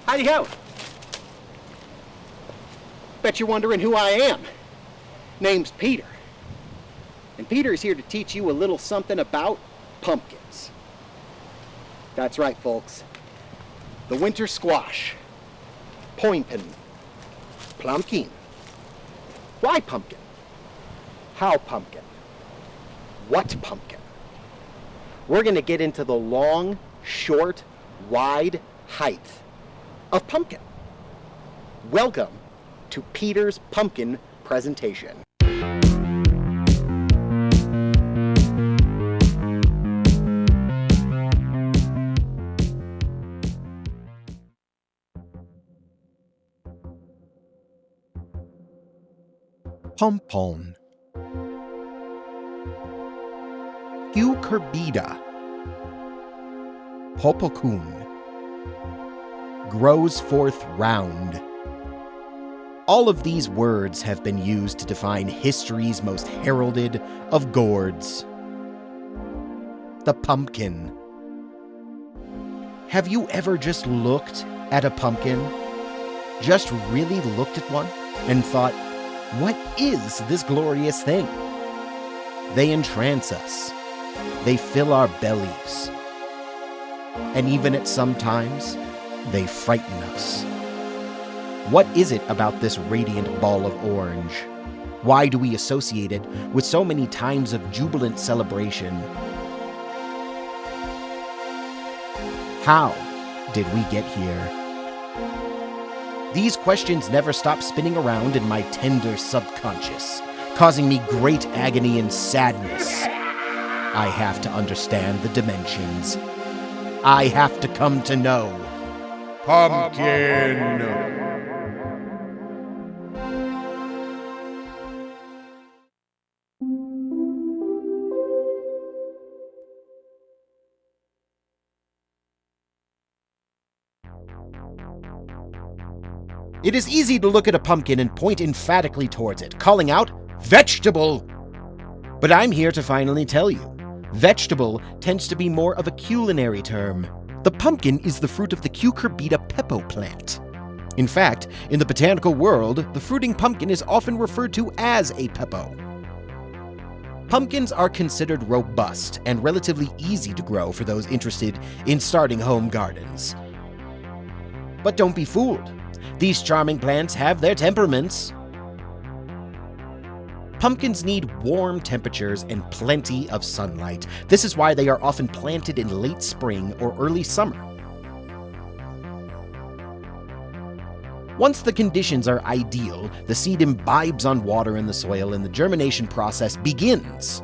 Howdy ho. Bet you're wondering who I am. Name's Peter. And Peter is here to teach you a little something about pumpkins. That's right, folks. The winter squash. Poinpin. Plumpkin. Why pumpkin? How pumpkin? What pumpkin? We're going to get into the long, short, wide height of pumpkin. Welcome to Peter's Pumpkin Presentation. Pompon. Cucurbita. Popocun. Grows forth round. All of these words have been used to define history's most heralded of gourds. The pumpkin. Have you ever just looked at a pumpkin? Just really looked at one and thought, what is this glorious thing? They entrance us. They fill our bellies. And even at some times, they frighten us. What is it about this radiant ball of orange? Why do we associate it with so many times of jubilant celebration? How did we get here? These questions never stop spinning around in my tender subconscious, causing me great agony and sadness. I have to understand the dimensions. I have to come to know. Pumpkin! It is easy to look at a pumpkin and point emphatically towards it, calling out, vegetable! But I'm here to finally tell you, vegetable tends to be more of a culinary term. The pumpkin is the fruit of the Cucurbita pepo plant. In fact, in the botanical world, the fruiting pumpkin is often referred to as a pepo. Pumpkins are considered robust and relatively easy to grow for those interested in starting home gardens. But don't be fooled. These charming plants have their temperaments. Pumpkins need warm temperatures and plenty of sunlight. This is why they are often planted in late spring or early summer. Once the conditions are ideal, the seed imbibes on water in the soil and the germination process begins.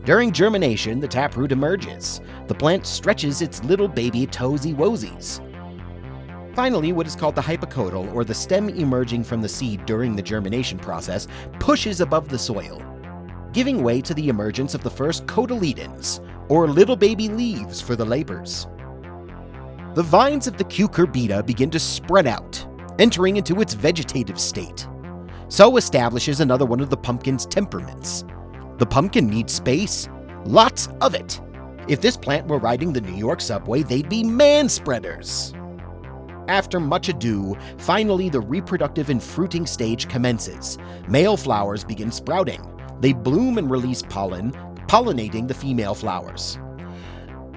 During germination, the taproot emerges. The plant stretches its little baby toesy-woesies. Finally, what is called the hypocotyl, or the stem emerging from the seed during the germination process, pushes above the soil, giving way to the emergence of the first cotyledons, or little baby leaves for the labors. The vines of the cucurbita begin to spread out, entering into its vegetative state. So establishes another one of the pumpkin's temperaments. The pumpkin needs space, lots of it. If this plant were riding the New York subway, they'd be man-spreaders. After much ado, finally the reproductive and fruiting stage commences. Male flowers begin sprouting. They bloom and release pollen, pollinating the female flowers.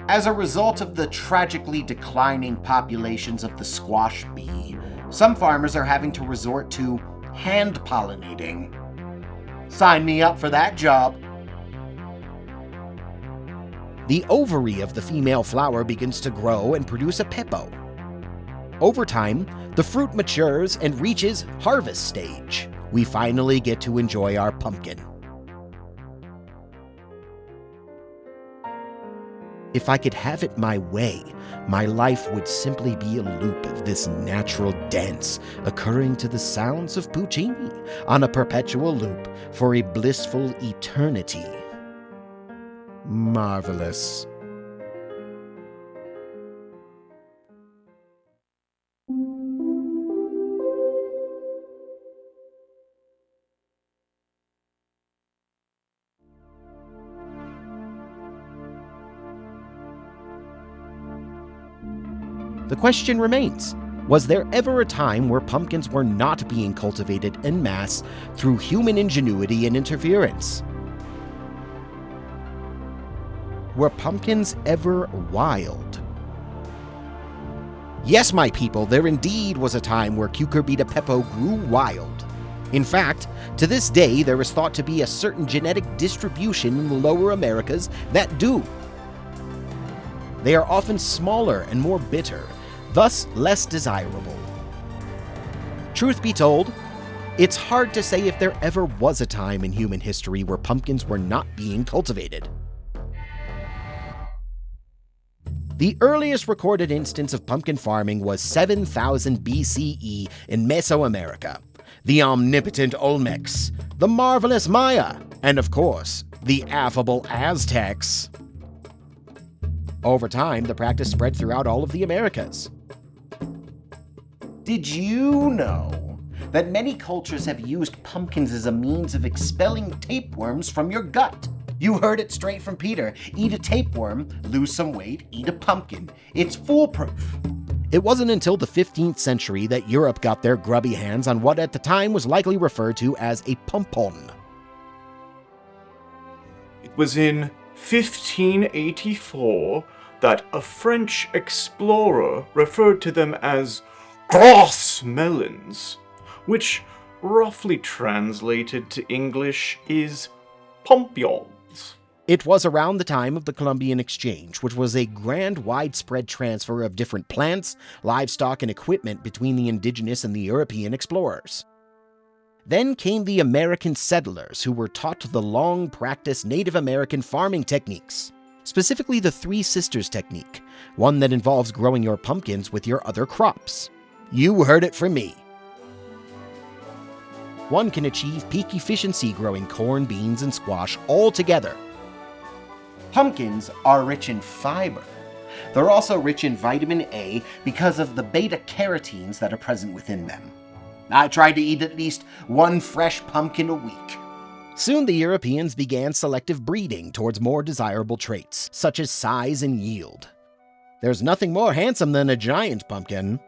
As a result of the tragically declining populations of the squash bee, some farmers are having to resort to hand pollinating. Sign me up for that job. The ovary of the female flower begins to grow and produce a pepo. Over time, the fruit matures and reaches harvest stage. We finally get to enjoy our pumpkin. If I could have it my way, my life would simply be a loop of this natural dance occurring to the sounds of Puccini on a perpetual loop for a blissful eternity. Marvelous. The question remains, Was there ever a time where pumpkins were not being cultivated en masse through human ingenuity and interference? Were pumpkins ever wild? Yes, my people, there indeed was a time where Cucurbita pepo grew wild. In fact, to this day, there is thought to be a certain genetic distribution in the lower Americas that do. They are often smaller and more bitter, thus less desirable. Truth be told, it's hard to say if there ever was a time in human history where pumpkins were not being cultivated. The earliest recorded instance of pumpkin farming was 7000 BCE in Mesoamerica. The omnipotent Olmecs, the marvelous Maya, and of course, the affable Aztecs. Over time, the practice spread throughout all of the Americas. Did you know that many cultures have used pumpkins as a means of expelling tapeworms from your gut? You heard it straight from Peter. Eat a tapeworm, lose some weight, eat a pumpkin. It's foolproof. It wasn't until the 15th century that Europe got their grubby hands on what at the time was likely referred to as a pompon. It was in 1584 that a French explorer referred to them as grosse melons, which roughly translated to English is pompions. It was around the time of the Columbian Exchange, which was a grand widespread transfer of different plants, livestock, and equipment between the indigenous and the European explorers. Then came the American settlers, who were taught the long-practiced Native American farming techniques, specifically the Three Sisters technique, one that involves growing your pumpkins with your other crops. You heard it from me. One can achieve peak efficiency growing corn, beans, and squash all together. Pumpkins are rich in fiber. They're also rich in vitamin A because of the beta-carotenes that are present within them. I tried to eat at least one fresh pumpkin a week. Soon the Europeans began selective breeding towards more desirable traits, such as size and yield. There's nothing more handsome than a giant pumpkin.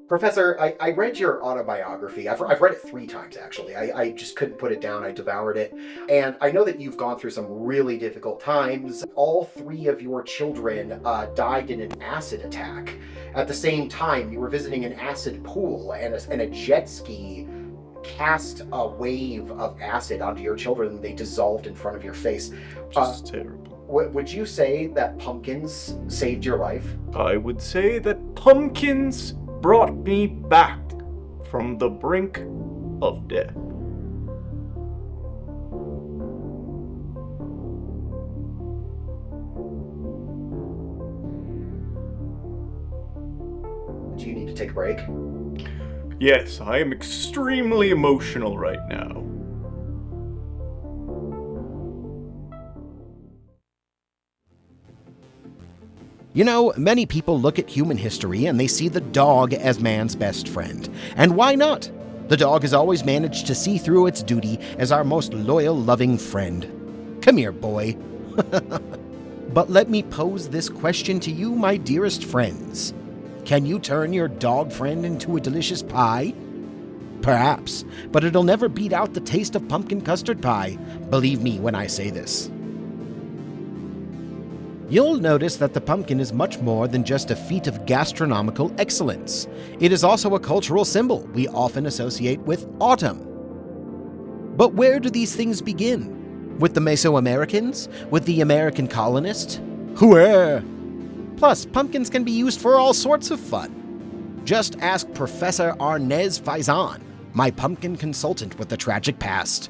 Professor, I read your autobiography. I've read it 3 times, actually. I just couldn't put it down. I devoured it. And I know that you've gone through some really difficult times. All 3 of your children died in an acid attack. At the same time, you were visiting an acid pool, and a jet ski cast a wave of acid onto your children, and they dissolved in front of your face. Just terrible. Would you say that pumpkins saved your life? I would say that pumpkins brought me back from the brink of death. Do you need to take a break? Yes, I am extremely emotional right now. You know, many people look at human history and they see the dog as man's best friend. And why not? The dog has always managed to see through its duty as our most loyal, loving friend. Come here, boy. But let me pose this question to you, my dearest friends. Can you turn your dog friend into a delicious pie? Perhaps, but it'll never beat out the taste of pumpkin custard pie. Believe me when I say this. You'll notice that the pumpkin is much more than just a feat of gastronomical excellence. It is also a cultural symbol we often associate with autumn. But where do these things begin? With the Mesoamericans? With the American colonists? Where? Plus, pumpkins can be used for all sorts of fun. Just ask Professor Arnez Faizan, my pumpkin consultant with a tragic past.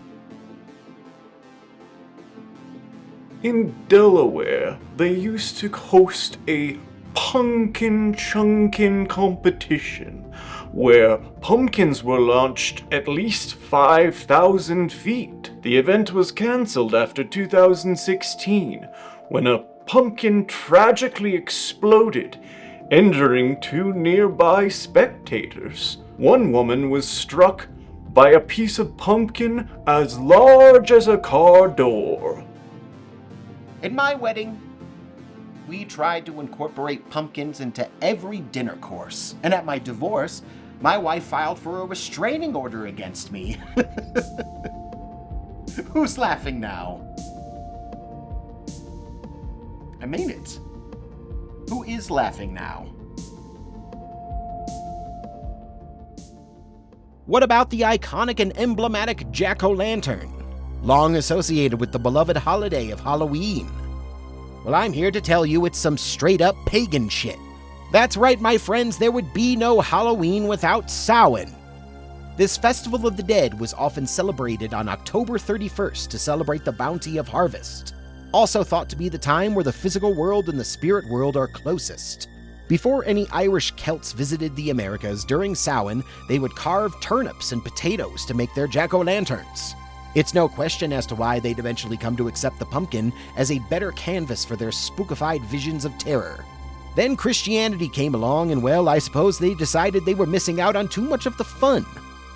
In Delaware, they used to host a pumpkin chunkin competition, where pumpkins were launched at least 5,000 feet. The event was cancelled after 2016, when a pumpkin tragically exploded, injuring 2 nearby spectators. One woman was struck by a piece of pumpkin as large as a car door. At my wedding, we tried to incorporate pumpkins into every dinner course. And at my divorce, my wife filed for a restraining order against me. Who's laughing now? I mean it. Who is laughing now? What about the iconic and emblematic jack-o'-lantern, long associated with the beloved holiday of Halloween? Well, I'm here to tell you it's some straight-up pagan shit. That's right, my friends, there would be no Halloween without Samhain. This festival of the dead was often celebrated on October 31st to celebrate the bounty of harvest, also thought to be the time where the physical world and the spirit world are closest. Before any Irish Celts visited the Americas during Samhain, they would carve turnips and potatoes to make their jack-o'-lanterns. It's no question as to why they'd eventually come to accept the pumpkin as a better canvas for their spookified visions of terror. Then Christianity came along and, well, I suppose they decided they were missing out on too much of the fun.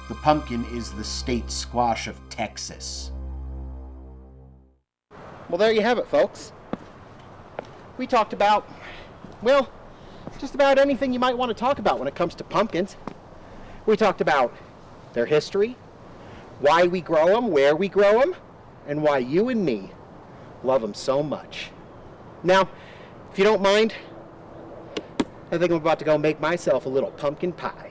The pumpkin is the state squash of Texas. Well, there you have it, folks. We talked about, well, just about anything you might want to talk about when it comes to pumpkins. We talked about their history, why we grow them, where we grow them, and why you and me love them so much. Now, if you don't mind, I think I'm about to go make myself a little pumpkin pie.